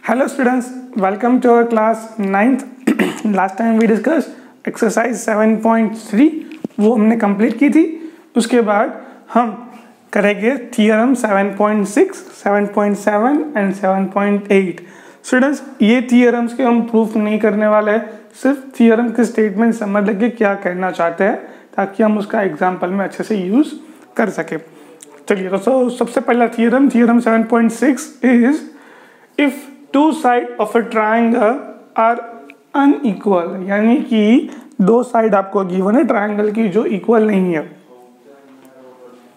Hello students, welcome to our class 9th. Last time we discussed exercise 7.3, वो हमने complete की थी. उसके बाद हम करेंगे थियरम 7.6, 7.7 एंड 7.8. स्टूडेंट्स, ये थियरम्स के हम प्रूफ नहीं करने वाले हैं, सिर्फ थियरम के स्टेटमेंट समझ लगे क्या कहना चाहते हैं ताकि हम उसका एग्जाम्पल में अच्छे से यूज़ कर सके. चलिए, तो सबसे पहला theorem 7.6 is if two side of a triangle are unequal, यानी कि दो साइड आपको गिवन है ट्राइंगल की जो इक्वल नहीं है.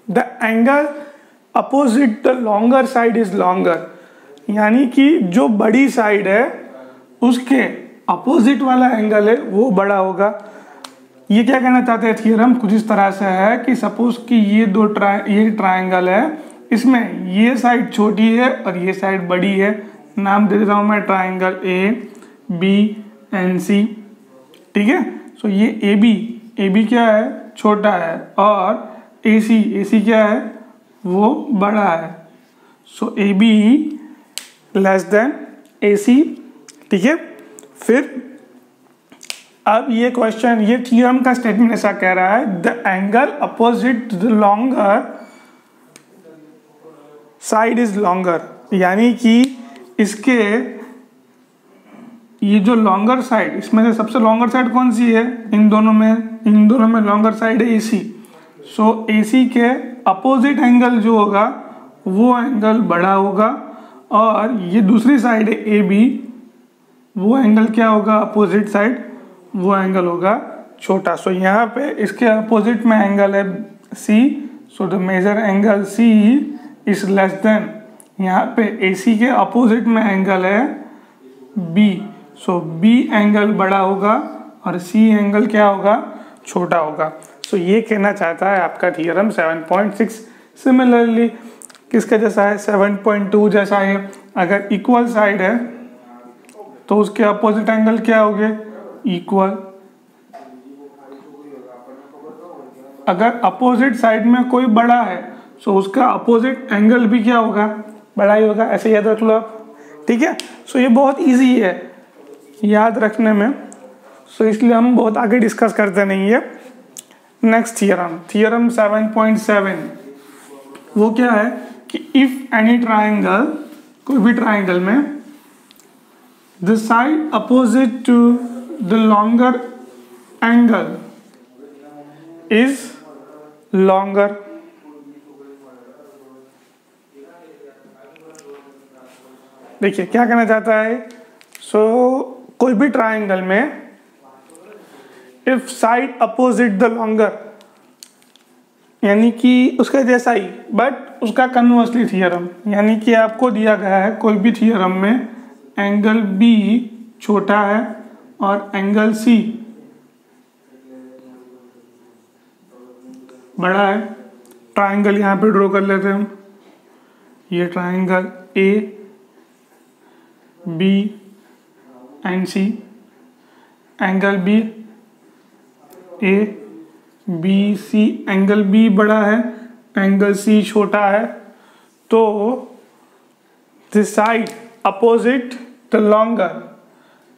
The angle opposite the longer side is longer, यानी कि जो बड़ी साइड है उसके अपोजिट वाला एंगल है वो बड़ा होगा. ये क्या कहना चाहते हैं थियरम? कुछ इस तरह से है कि सपोज कि ये ट्राइंगल है, इसमें ये साइड छोटी है और ये साइड बड़ी है. नाम दे देता हूं मैं ट्राइंगल ए बी एंड सी. ठीक है, सो ये ए बी क्या है? छोटा है. और ए सी क्या है? वो बड़ा है. सो ए बी लेस देन ए सी. ठीक है, फिर अब ये क्वेश्चन, ये थियरम का स्टेटमेंट ऐसा कह रहा है the angle opposite the longer side is longer, यानी कि इसके ये जो लॉन्गर साइड, इसमें से सबसे लॉन्गर साइड कौन सी है? इन दोनों में लॉन्गर साइड है AC. सो AC के अपोजिट एंगल जो होगा वो एंगल बड़ा होगा, और ये दूसरी साइड है AB, वो एंगल क्या होगा? अपोजिट साइड, वो एंगल होगा छोटा. सो यहाँ पे इसके अपोजिट में एंगल है C. So the major angle C is less than, यहाँ पे AC के अपोजिट में एंगल है B. सो B एंगल बड़ा होगा और C एंगल क्या होगा? छोटा होगा. सो ये कहना चाहता है आपका थियरम 7.6. सिमिलरली किसके जैसा है? 7.2 जैसा है. अगर इक्वल साइड है तो उसके अपोजिट एंगल क्या होंगे? इक्वल. अगर अपोजिट साइड में कोई बड़ा है सो उसका अपोजिट एंगल भी क्या होगा? बड़ा ही होगा. ऐसे याद रख लो आप. ठीक है, सो ये बहुत इजी है याद रखने में, सो इसलिए हम बहुत आगे डिस्कस करते नहीं है. नेक्स्ट थियरम 7.7, वो क्या है कि इफ एनी ट्राइंगल, कोई भी ट्राइंगल में the side opposite to the longer angle is longer, देखिए क्या कहना चाहता है. सो कोई भी ट्राइंगल में if side opposite the longer, यानी कि उसका जैसा ही बट उसका कन्वर्सली थियरम, यानी कि आपको दिया गया है कोई भी थियरम में एंगल B छोटा है और एंगल C बड़ा है. ट्राइंगल यहाँ पे ड्रॉ कर लेते हैं हम. ये triangle A B and C, angle B A B C, angle B बड़ा है, एंगल C छोटा है. तो the side opposite the longer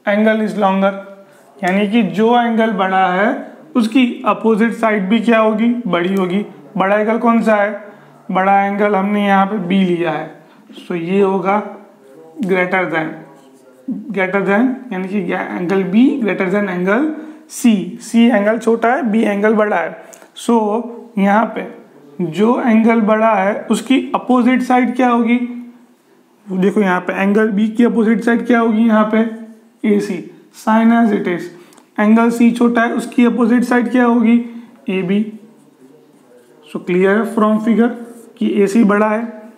angle is longer, यानी कि जो एंगल बड़ा है उसकी अपोजिट साइड भी क्या होगी? बड़ी होगी. बड़ा एंगल कौन सा है? बड़ा एंगल हमने यहाँ पे B लिया है. सो ये होगा ग्रेटर देन, यानी कि angle B greater than angle C angle छोटा है, B एंगल बड़ा है. सो यहाँ पे जो एंगल बड़ा है उसकी अपोजिट साइड क्या होगी? देखो यहाँ पे एंगल B की अपोजिट साइड क्या होगी? यहाँ पे AC, sign as it is. Angle C छोटा है, उसकी अपोजिट साइड क्या होगी? AB. सो क्लियर है फ्रॉम फिगर कि AC बड़ा है,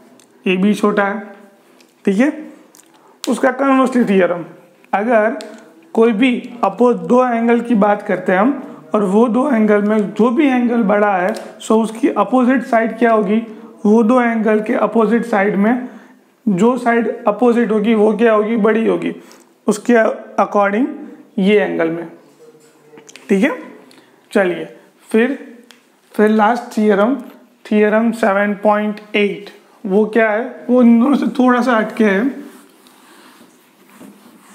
AB छोटा है. ठीक है, उसका कन्वर्सली थियरम, अगर कोई भी दो एंगल की बात करते हैं हम, और वो दो एंगल में जो भी एंगल बड़ा है सो उसकी अपोजिट साइड क्या होगी? वो दो एंगल के अपोजिट साइड में जो साइड अपोजिट होगी वो क्या होगी? बड़ी होगी. उसके अकॉर्डिंग ये एंगल में. ठीक है, चलिए फिर लास्ट थियरम 7.8, वो क्या है? वो इन दोनों से थोड़ा सा हटके है.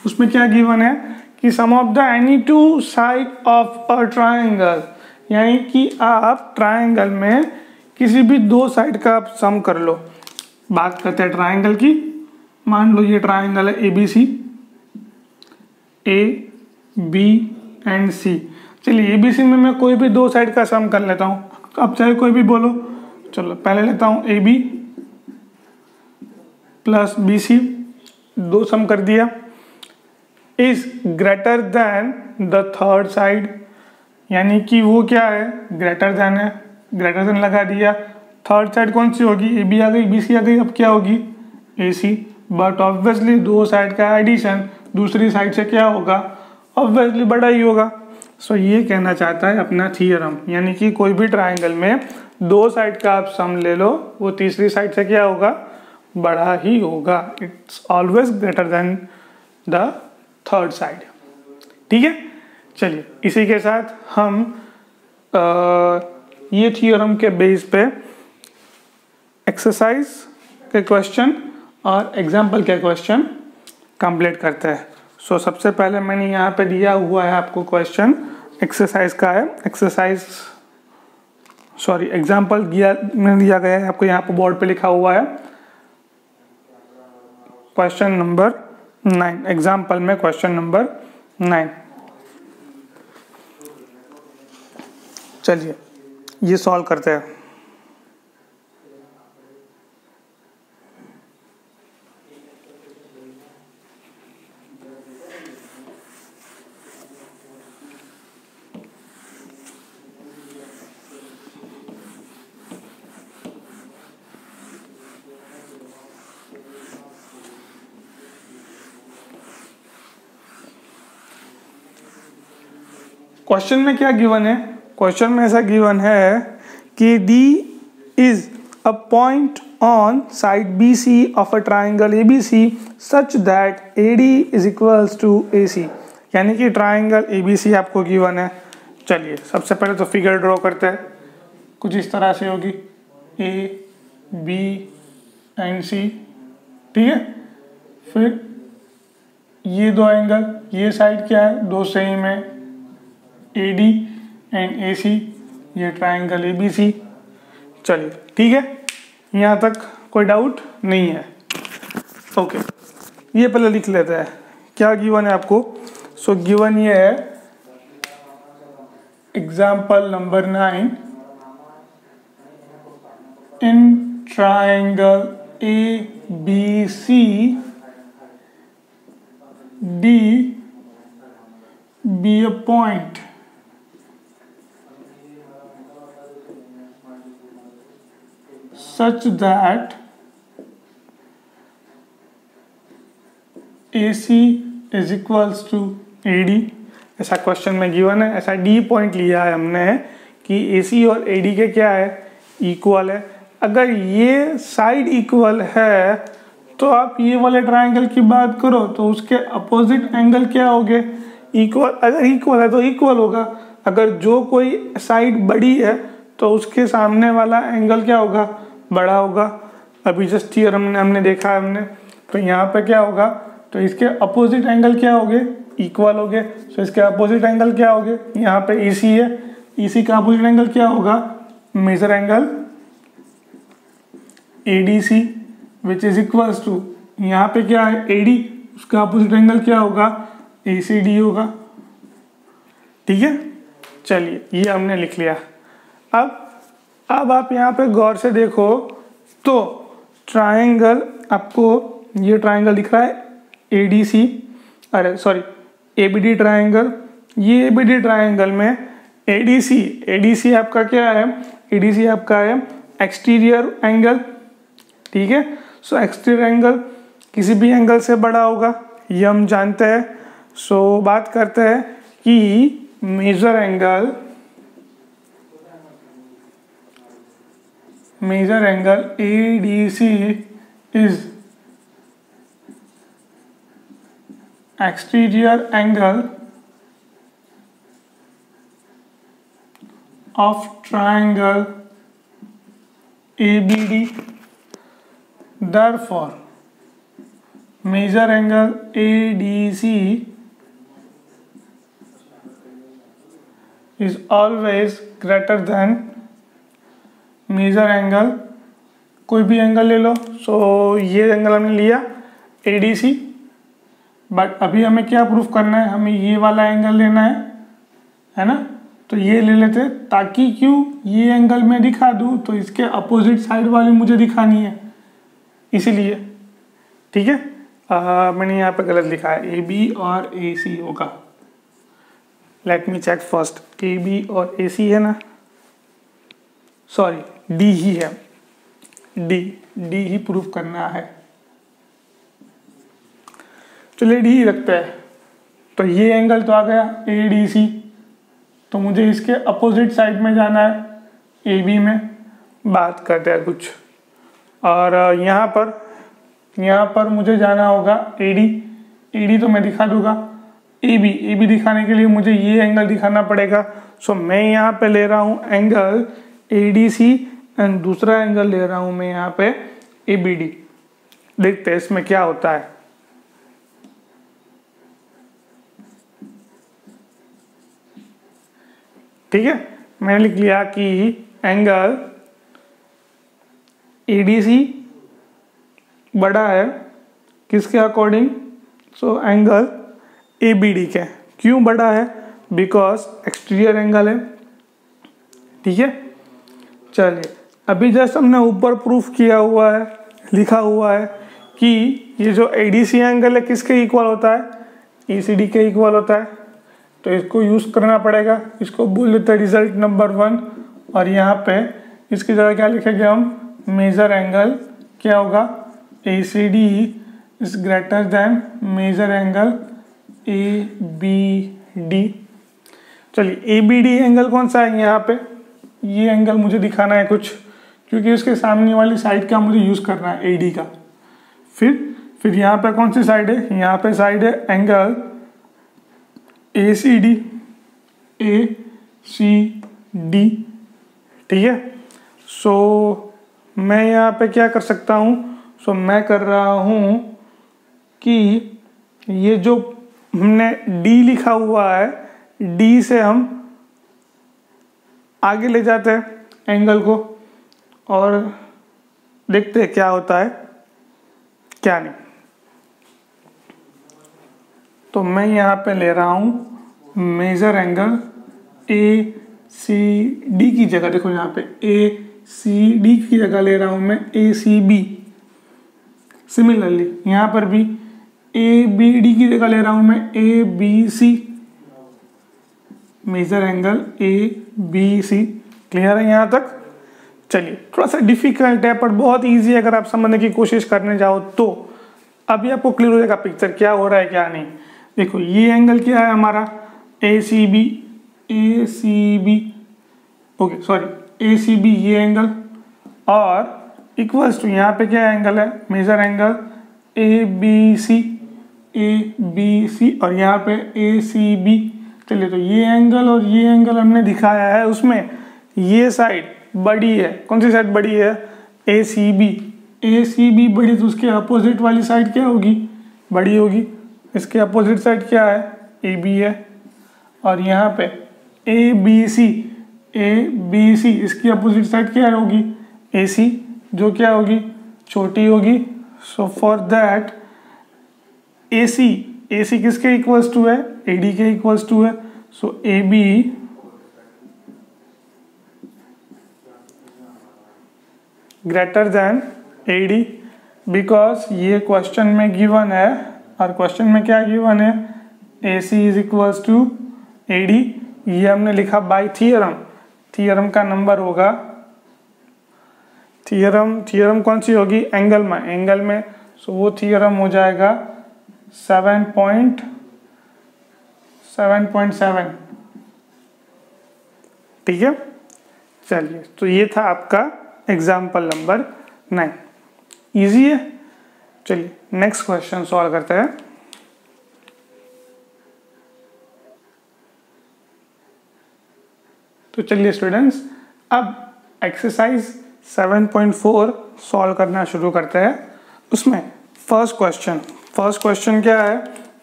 उसमें क्या गिवन है कि sum of the any two side of a triangle, यानी कि आप ट्राइंगल में किसी भी दो साइड का आप सम कर लो। बात करते हैं ट्राइंगल की। मान लो ये ट्राइंगल है ABC, A B and C। चलिए ABC में मैं कोई भी दो साइड का सम कर लेता हूँ, अब चाहे कोई भी बोलो। चलो पहले लेता हूँ AB प्लस BC, दो सम कर दिया। Is greater then the third side, यानी कि वो क्या है, ग्रेटर देन है, ग्रेटर देन लगा दिया। थर्ड साइड कौन सी होगी, AB आ गई, BC आ गई, अब क्या होगी AC। बट ऑब्वियसली दो साइड का एडिशन दूसरी साइड से क्या होगा, ऑब्वियसली बड़ा ही होगा। सो ये कहना चाहता है अपना थियरम, यानी कि कोई भी ट्राइंगल में दो साइड का आप सम ले लो, वो तीसरी साइड से क्या होगा, बड़ा ही होगा। It's always greater than the third side. ठीक है, चलिए इसी के साथ हम ये थियोरम के बेस पे एक्सरसाइज के क्वेश्चन और एग्जाम्पल के क्वेश्चन कंप्लीट करते हैं। सो सबसे पहले मैंने यहाँ पे दिया हुआ है आपको क्वेश्चन, एक्सरसाइज का है, एग्जाम्पल दिया गया है आपको, यहाँ पे बोर्ड पे लिखा हुआ है क्वेश्चन नंबर 9, एग्जाम्पल में क्वेश्चन नंबर 9। चलिए ये सॉल्व करते हैं। क्वेश्चन में क्या गिवन है, क्वेश्चन में ऐसा गिवन है कि D is a point on side BC of a triangle ABC such that AD is equals to AC, यानी कि ट्राइंगल ABC आपको गिवन है। चलिए सबसे पहले तो फिगर ड्रॉ करते हैं, कुछ इस तरह से होगी A B एंड C, ठीक है। फिर ये दो एंगल, ये साइड क्या है, दो सेम है, AD एंड AC, ये ट्राइंगल ABC। चलिए ठीक है, यहाँ तक कोई डाउट नहीं है। ओके, ये पहले लिख लेते हैं क्या गिवन है आपको। सो गिवन ये है example number 9, in triangle ABC D be a point such that AC is equals to AD। ऐसा क्वेश्चन में गिवन है, ऐसा D पॉइंट लिया है हमने कि AC और AD के क्या है, इक्वल है। अगर ये साइड इक्वल है तो आप ये वाले ट्राइंगल की बात करो तो उसके अपोजिट एंगल क्या होंगे, इक्वल। अगर इक्वल है तो इक्वल होगा, अगर जो कोई साइड बड़ी है तो उसके सामने वाला एंगल क्या होगा, बड़ा होगा। अभी जस्ट थियरम हमने देखा है हमने, तो यहाँ पे क्या होगा, तो इसके अपोजिट एंगल क्या होंगे, इक्वल होंगे। तो इसके अपोजिट एंगल क्या होंगे, यहाँ पे AC है, AC का अपोजिट एंगल क्या होगा, major angle ADC which is equals to, यहाँ पे क्या है AD, उसका अपोजिट एंगल क्या होगा, ACD होगा। ठीक है, चलिए ये हमने लिख लिया। अब आप यहाँ पे गौर से देखो तो ट्राइंगल, आपको ये ट्राइंगल दिख रहा है ADC, अरे सॉरी ABD ट्राइंगल। ये ABD ट्राइंगल में ADC आपका क्या है, ADC आपका है एक्सटीरियर एंगल, ठीक है। सो एक्सटीरियर एंगल किसी भी एंगल से बड़ा होगा, ये हम जानते हैं। सो बात करते हैं कि major angle ADC is exterior angle of triangle ABD. Therefore major angle ADC is always greater than major angle, कोई भी एंगल ले लो। सो ये एंगल हमने लिया ADC, बट अभी हमें क्या प्रूफ करना है, हमें ये वाला एंगल लेना है ना। तो ये ले लेते हैं, ताकि क्यों ये एंगल मैं दिखा दूँ तो इसके अपोजिट साइड वाली मुझे दिखानी है, इसीलिए। ठीक है, मैंने यहाँ पे गलत लिखा है, AB और AC होगा। Let me check first, AB और AC है ना, सॉरी D ही है, D ही प्रूफ करना है। चलिए D ही रखते हैं। तो ये एंगल तो आ गया ADC, तो मुझे इसके अपोजिट साइड में जाना है AB में, बात करते हैं कुछ। और यहाँ पर मुझे जाना होगा AD तो मैं दिखा दूंगा। AB दिखाने के लिए मुझे ये एंगल दिखाना पड़ेगा। सो मैं यहाँ पे ले रहा हूँ एंगल ADC एंड दूसरा एंगल ले रहा हूँ मैं यहाँ पे ABD। देखते हैं इसमें क्या होता है। ठीक है, मैंने लिख लिया कि एंगल ADC बड़ा है किसके अकॉर्डिंग, सो एंगल ABD के। क्यों बड़ा है, बिकॉज एक्सटीरियर एंगल है। ठीक है, चलिए अभी जस्ट हमने ऊपर प्रूफ किया हुआ है, लिखा हुआ है कि ये जो ADC एंगल है किसके इक्वल होता है, ACD के इक्वल होता है। तो इसको यूज करना पड़ेगा, इसको बोल देते हैं रिजल्ट नंबर 1। और यहाँ पे इसकी जगह क्या लिखेंगे हम, मेजर एंगल क्या होगा, ACD is greater than major angle ABD। चलिए ABD एंगल कौन सा है, यहाँ पे ये एंगल मुझे दिखाना है कुछ, क्योंकि उसके सामने वाली साइड का मुझे यूज करना है AD का। फिर यहाँ पे कौन सी साइड है, यहाँ पे साइड है एंगल ACD। ठीक है, सो मैं यहाँ पे क्या कर सकता हूँ, सो मैं कर रहा हूँ कि ये जो हमने D लिखा हुआ है, D से हम आगे ले जाते हैं एंगल को और देखते हैं क्या होता है क्या नहीं। तो मैं यहाँ पे ले रहा हूँ मेजर एंगल ACD की जगह, देखो यहाँ पे ACD की जगह ले रहा हूँ मैं ACB। सिमिलरली यहाँ पर भी ABD की जगह ले रहा हूँ मैं ABC। Major angle ABC। Clear है यहाँ तक। चलिए थोड़ा सा डिफिकल्ट है पर बहुत इजी है अगर आप समझने की कोशिश करने जाओ तो। अभी आपको क्लियर हो जाएगा पिक्चर क्या हो रहा है क्या नहीं। देखो ये एंगल क्या है हमारा ACB ओके सॉरी ACB ये एंगल और इक्वल्स टू यहाँ पे क्या एंगल है मेजर एंगल ABC और यहाँ पे ACB। चलिए तो ये एंगल और ये एंगल हमने दिखाया है, उसमें ये साइड बड़ी है। कौन सी साइड बड़ी है ACB बड़ी, तो उसके अपोजिट वाली साइड क्या होगी बड़ी होगी। इसके अपोजिट साइड क्या है AB है और यहाँ पे ABC इसकी अपोजिट साइड क्या होगी AC जो क्या होगी छोटी होगी। सो फॉर दैट AC किसके इक्वल्स टू है AD के इक्वल्स टू है। So AB greater than AD because ये क्वेश्चन में गिवन है और क्वेश्चन में क्या गिवन है AC is equals to AD। ये हमने लिखा बाय थियरम का नंबर होगा थियरम कौन सी होगी एंगल में सो वो थियरम हो जाएगा 7.7। ठीक है चलिए तो ये था आपका एग्जाम्पल नंबर 9। इजी है। चलिए नेक्स्ट क्वेश्चन सॉल्व करते हैं। तो चलिए स्टूडेंट्स अब एक्सरसाइज 7.4 सॉल्व करना शुरू करते हैं। उसमें फर्स्ट क्वेश्चन फर्स्ट क्वेश्चन क्या है?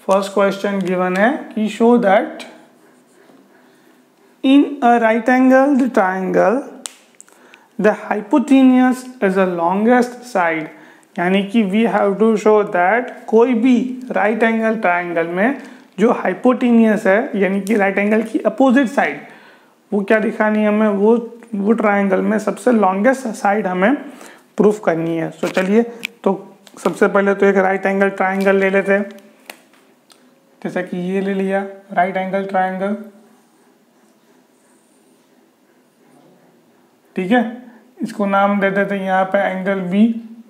फर्स्ट क्वेश्चन गिवन है कि show that in a right angle triangle the hypotenuse is the longest side, यानी कि we have to show that कोई भी राइट एंगल ट्राइंगल में जो हाइपोटेन्यूज है, यानी कि राइट एंगल की अपोजिट साइड, वो क्या दिखानी है हमें? वो ट्राइंगल में सबसे लॉन्गेस्ट साइड हमें प्रूफ करनी है। तो चलिए, तो सबसे पहले तो एक राइट एंगल ट्राइंगल ले लेते हैं। जैसा कि ये ले लिया राइट एंगल ट्राइंगल, ठीक है। इसको नाम दे देते हैं यहाँ पे एंगल बी,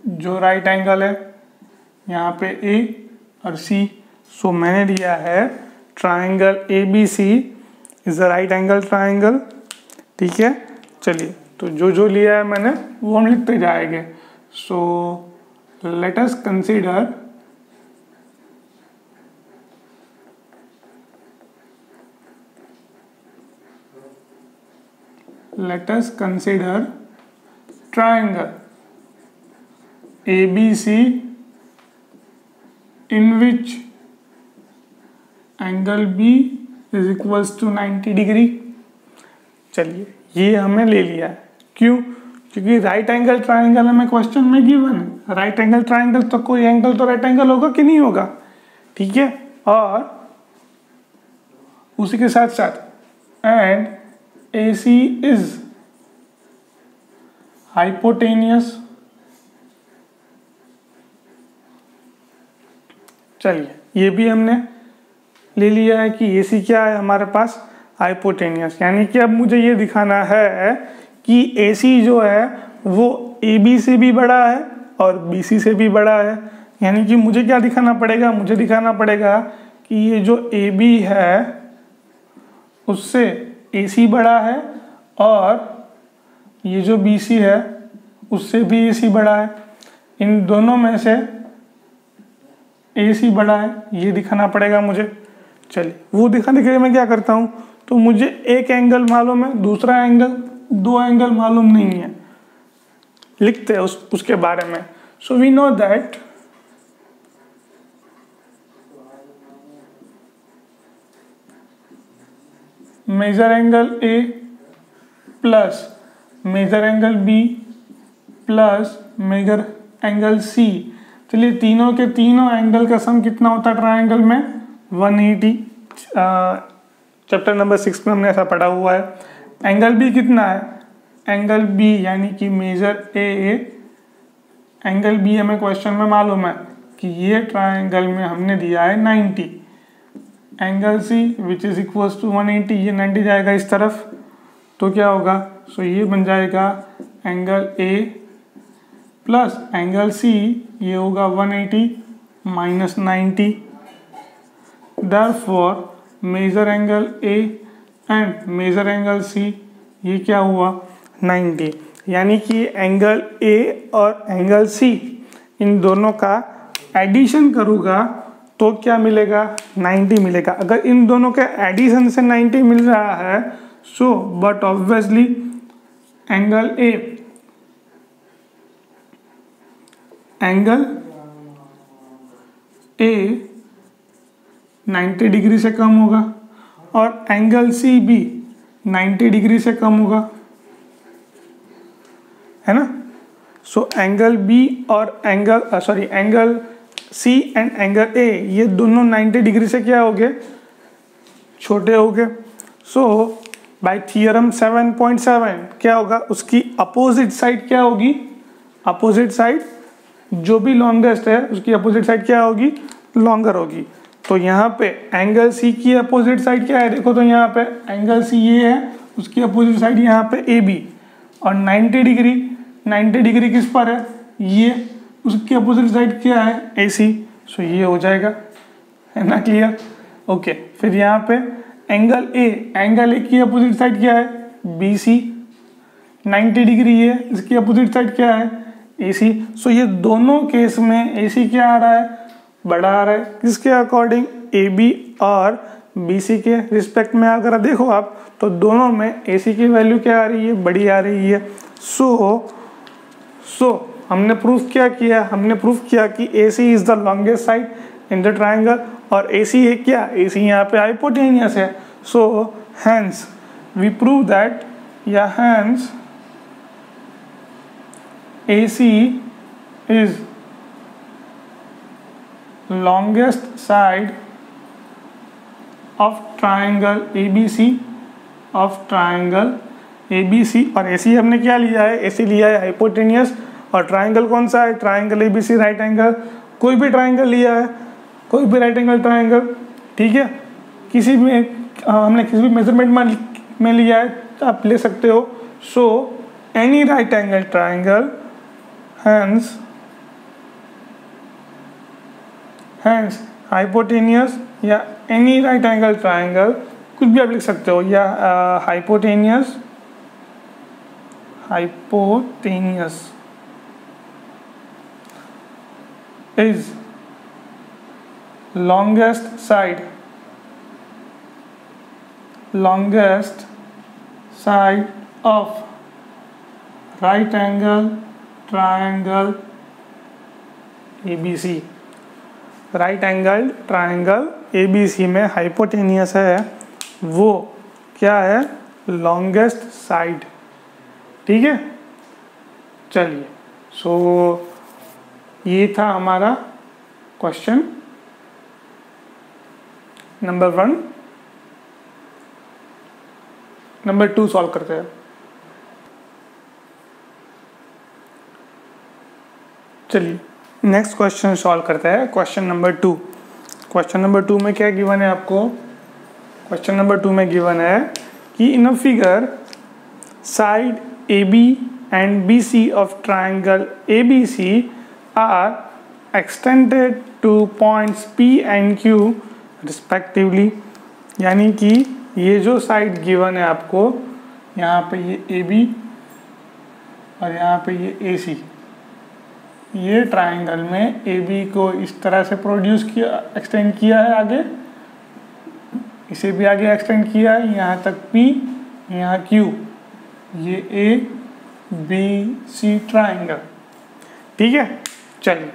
जो राइट एंगल है, यहाँ पे ए और सी। सो मैंने लिया है triangle A B C is the right angle triangle, ठीक है। चलिए, तो जो लिया है मैंने वो हम लिखते जाएंगे। So let us consider triangle ABC in which angle B is equals to 90 degree. चलिए, ये हमें ले लिया है। क्यों? क्योंकि राइट एंगल ट्राइंगल हमें क्वेश्चन में गिवन है। राइट एंगल ट्राइंगल तो कोई एंगल तो राइट एंगल होगा कि नहीं होगा, ठीक है। और उसी के साथ साथ एंड AC is hypotenuse। चलिए, ये भी हमने ले लिया है कि AC क्या है हमारे पास? हाइपोटेनियस। यानी कि अब मुझे ये दिखाना है कि AC जो है वो AB से भी बड़ा है और BC से भी बड़ा है। यानी कि मुझे क्या दिखाना पड़ेगा? मुझे दिखाना पड़ेगा कि ये जो AB है उससे AC बड़ा है और ये जो BC है उससे भी AC बड़ा है। इन दोनों में से AC बड़ा है, ये दिखाना पड़ेगा मुझे। चलिए, वो दिखाने के लिए मैं क्या करता हूँ, तो मुझे एक एंगल मालूम है, दूसरा एंगल, दो एंगल मालूम नहीं है, लिखते हैं उसके बारे में। So we know that major angle A plus major angle B plus major angle C। चलिए, तीनों के तीनों एंगल का सम कितना होता है ट्राइंगल में? 180। चैप्टर नंबर 6 में हमने ऐसा पढ़ा हुआ है। एंगल B कितना है? एंगल B यानी कि मेजर A, एंगल B हमें क्वेश्चन में मालूम है कि ये ट्राइंगल में हमने दिया है 90। Angle C which is equals to 180, ये 90 जाएगा इस तरफ, तो क्या होगा? सो ये बन जाएगा angle A plus angle C, ये होगा 180 minus 90। Therefore major angle A and major angle C, ये क्या हुआ? 90। यानी कि एंगल A और एंगल C, इन दोनों का एडिशन करूँगा तो क्या मिलेगा? 90 मिलेगा। अगर इन दोनों के एडिशन से 90 मिल रहा है, so but obviously angle A 90 degree से कम होगा और एंगल C भी 90 डिग्री से कम होगा, है ना। सो एंगल B और angle C and angle A, ये दोनों 90 डिग्री से क्या हो गए? छोटे हो गए। सो बाय थियरम 7.7 क्या होगा? उसकी अपोजिट साइड क्या होगी? अपोजिट साइड जो भी लॉन्गेस्ट है उसकी अपोजिट साइड क्या होगी? लॉन्गर होगी। तो यहाँ पे एंगल C की अपोजिट साइड क्या है? देखो, तो यहाँ पे एंगल C ये है, उसकी अपोजिट साइड यहाँ पे AB, और 90 डिग्री किस पर है? ये, उसकी अपोजिट साइड क्या है? AC। सो ये हो जाएगा, है ना, क्लियर? ओके, फिर यहाँ पे एंगल A की अपोजिट साइड क्या है? BC। 90 डिग्री है, इसकी अपोजिट साइड क्या है? AC। सो ये दोनों केस में AC क्या आ रहा है? बड़ा आ रहा है। किसके अकॉर्डिंग? AB और BC के रिस्पेक्ट में अगर देखो आप, तो दोनों में AC की वैल्यू क्या आ रही है? बड़ी आ रही है। सो हमने प्रूफ क्या किया, हमने प्रूफ किया कि AC is the longest side in the triangle, और AC है क्या, AC यहाँ पे हाइपोटेनियस है। So hence we prove that, या hence AC is longest side of triangle ABC, of triangle ABC, और AC हमने क्या लिया है, AC लिया है हाइपोटेनियस, और ट्राइंगल कौन सा है, ट्राइंगल ABC राइट एंगल, कोई भी ट्राइंगल लिया है, कोई भी राइट एंगल ट्राइंगल, ठीक है, किसी भी हमने किसी भी मेजरमेंट में लिया है आप ले सकते हो। So any right angle triangle, hence hypotenuse या any right angle triangle, कुछ भी आप लिख सकते हो, या hypotenuse is longest side of right angle triangle ABC। Right angle triangle ABC में हाइपोटेनियस है, वो क्या है, लॉन्गेस्ट साइड, ठीक है। चलिए, सो ये था हमारा क्वेश्चन नंबर 1। नंबर 2 सॉल्व करते हैं। चलिए नेक्स्ट क्वेश्चन सॉल्व करते हैं, क्वेश्चन नंबर 2। क्वेश्चन नंबर 2 में क्या गिवन है आपको, क्वेश्चन नंबर 2 में गिवन है कि in a figure side AB and BC of triangle ABC are extended to points P and Q respectively. यानी कि ये जो साइड गिवन है आपको, यहाँ पे ये AB और यहाँ पे ये AC, ये ट्राइंगल में AB को इस तरह से प्रोड्यूस किया, एक्सटेंड किया है आगे, इसे भी आगे एक्सटेंड किया है यहाँ तक P, यहाँ Q, ये ABC ट्राइंगल, ठीक है। चलिए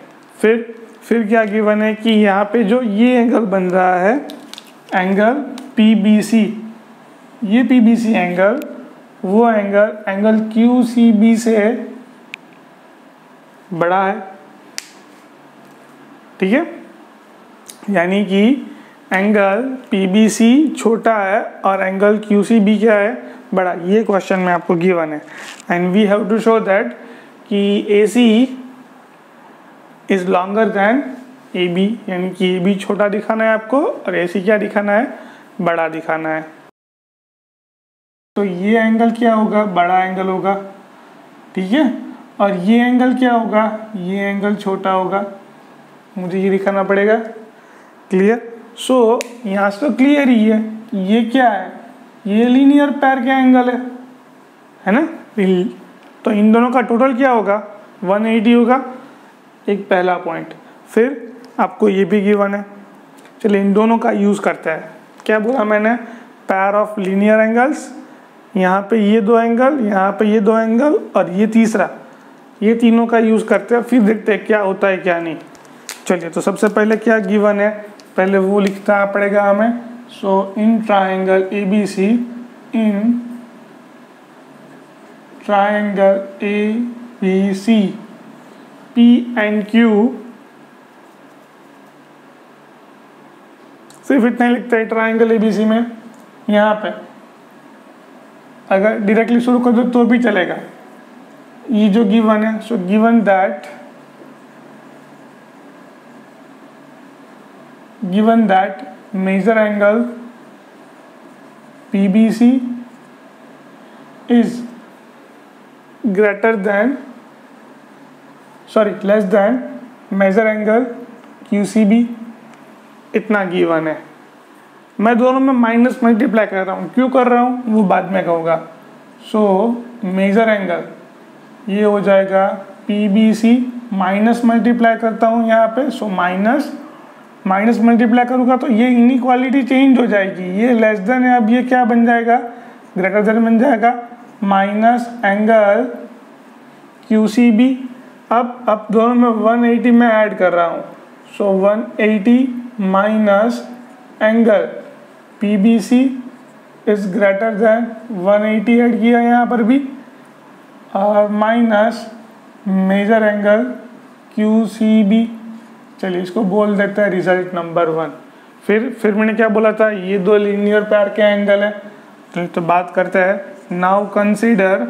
फिर क्या गिवन है कि यहाँ पे जो ये एंगल बन रहा है, एंगल PBC, ये PBC एंगल, वो एंगल QCB से बड़ा है, ठीक है। यानी कि एंगल PBC छोटा है और एंगल QCB क्या है, बड़ा। ये क्वेश्चन में आपको गिवन है, and we have to show that कि AC is longer than AB, यानी कि AB छोटा दिखाना है आपको और AC क्या दिखाना है, बड़ा दिखाना है। तो ये एंगल क्या होगा, बड़ा एंगल होगा, ठीक है। और ये एंगल क्या होगा, ये एंगल छोटा होगा, मुझे ये दिखाना पड़ेगा, क्लियर। सो यहाँ से तो क्लियर ही है, ये क्या है, ये लीनियर पैर का एंगल है ना। तो इन दोनों का टोटल क्या होगा, 180 होगा, एक पहला पॉइंट। फिर आपको ये भी गिवन है, चलिए इन दोनों का यूज़ करता है। क्या बोला मैंने, पैर ऑफ लीनियर एंगल्स, यहाँ पे ये दो एंगल, यहाँ पे ये दो एंगल और ये तीसरा, ये तीनों का यूज़ करते हैं, फिर देखते हैं क्या होता है क्या नहीं। चलिए, तो सबसे पहले क्या गिवन है, पहले वो लिखना पड़ेगा हमें। So in triangle ABC, in triangle ABC P and Q, सिर्फ इतना ही लिखते हैं ट्राइंगल ABC में। यहाँ पे अगर डायरेक्टली शुरू कर दो तो भी चलेगा, ये जो गिवन है। So given that major angle PBC is less than major angle QCB, इतना गिवन है। मैं दोनों में माइनस मल्टीप्लाई कर रहा हूँ, क्यों कर रहा हूँ वो बाद में कहूँगा। सो मेजर एंगल ये हो जाएगा PBC, माइनस मल्टीप्लाई करता हूँ यहाँ पे। सो माइनस मल्टीप्लाई करूँगा तो ये इनइक्वालिटी चेंज हो जाएगी, ये लेस देन है, अब ये क्या बन जाएगा, ग्रेटर देन बन जाएगा, माइनस एंगल QCB। अब दोनों में 180 में ऐड कर रहा हूँ, सो 180 minus angle PBC is greater then 180 add किया यहाँ पर भी, और माइनस मेजर एंगल QCB। चलिए इसको बोल देते हैं रिजल्ट नंबर 1। फिर मैंने क्या बोला था, ये दो लीनियर पैर के एंगल है। तो बात करते हैं, now consider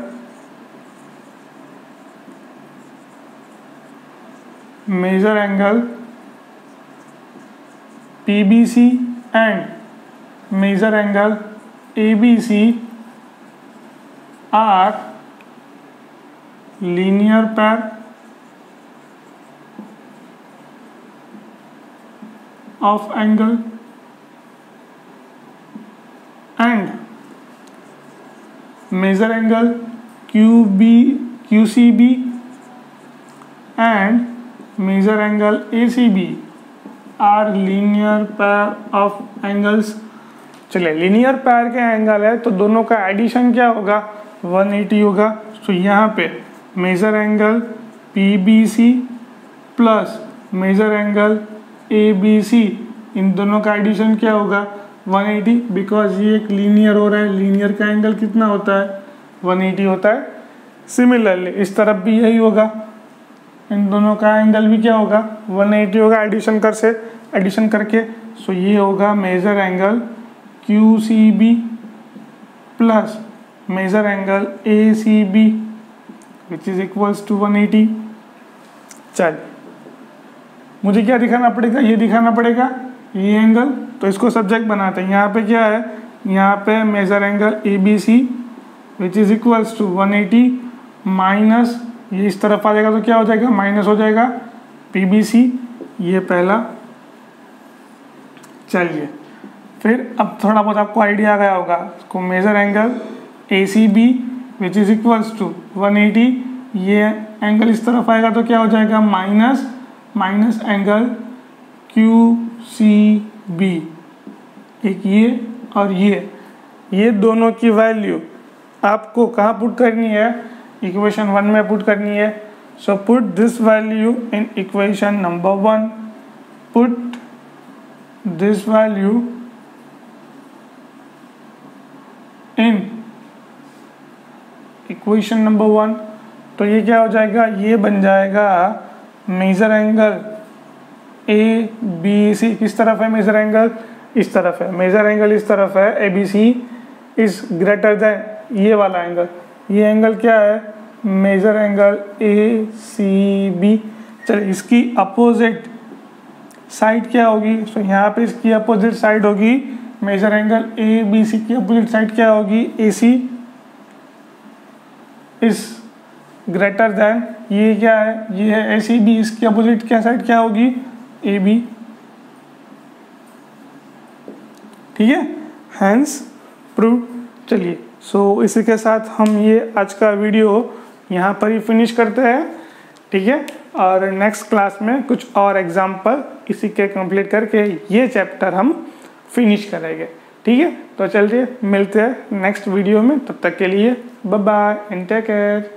major angle PBC and major angle ABC are linear pair of angle and measure angle QCB and measure angle ACB are linear pair of angles। चलिए लीनियर पैर के एंगल है तो दोनों का एडिशन क्या होगा, 180 होगा। तो यहाँ पे major angle PBC plus major angle ABC, इन दोनों का एडिशन क्या होगा, 180, बिकॉज ये एक लीनियर हो रहा है। लीनियर का एंगल कितना होता है, 180 होता है। सिमिलरली इस तरफ भी यही होगा, इन दोनों का एंगल भी क्या होगा, 180 होगा एडिशन करके। सो ये होगा major angle QCB plus major angle ACB which is equals to 180। चलिए मुझे क्या दिखाना पड़ेगा, ये दिखाना पड़ेगा ये एंगल, तो इसको सब्जेक्ट बनाते हैं। यहाँ पे क्या है, यहाँ पे major angle ABC which is equals to 180 minus, ये इस तरफ आ जाएगा तो क्या हो जाएगा, माइनस हो जाएगा PBC, ये पहला। चलिए फिर अब थोड़ा बहुत आपको आइडिया आ गया होगा, इसको major angle ACB which is equals to 180, ये एंगल इस तरफ आएगा तो क्या हो जाएगा, माइनस एंगल QCB, एक ये और ये दोनों की वैल्यू आपको कहाँ पुट करनी है, इक्वेशन 1 में पुट करनी है। So put this value in equation number 1, put this value in equation number 1। तो ये क्या हो जाएगा, ये बन जाएगा मेजर एंगल ABC किस तरफ है, मेजर एंगल इस तरफ है, मेजर एंगल इस तरफ है, ABC इज ग्रेटर देन ये वाला एंगल, ये एंगल क्या है, मेजर एंगल ACB। चलिए इसकी अपोजिट साइड क्या होगी, तो यहाँ पे इसकी अपोजिट साइड होगी मेजर एंगल ABC की अपोजिट साइड क्या होगी, AC इज ग्रेटर देन ये क्या है, ये है ACB, इसकी अपोजिट क्या साइड क्या होगी, AB। ठीक है, हैंस प्रूव। चलिए सो इसी के साथ हम ये आज का वीडियो यहाँ पर ही फिनिश करते हैं। ठीक है, और नेक्स्ट क्लास में कुछ और एग्जाम्पल इसी के कंप्लीट करके ये चैप्टर हम फिनिश करेंगे। ठीक है, तो चलिए मिलते हैं नेक्स्ट वीडियो में, तब तक के लिए bye bye and take care.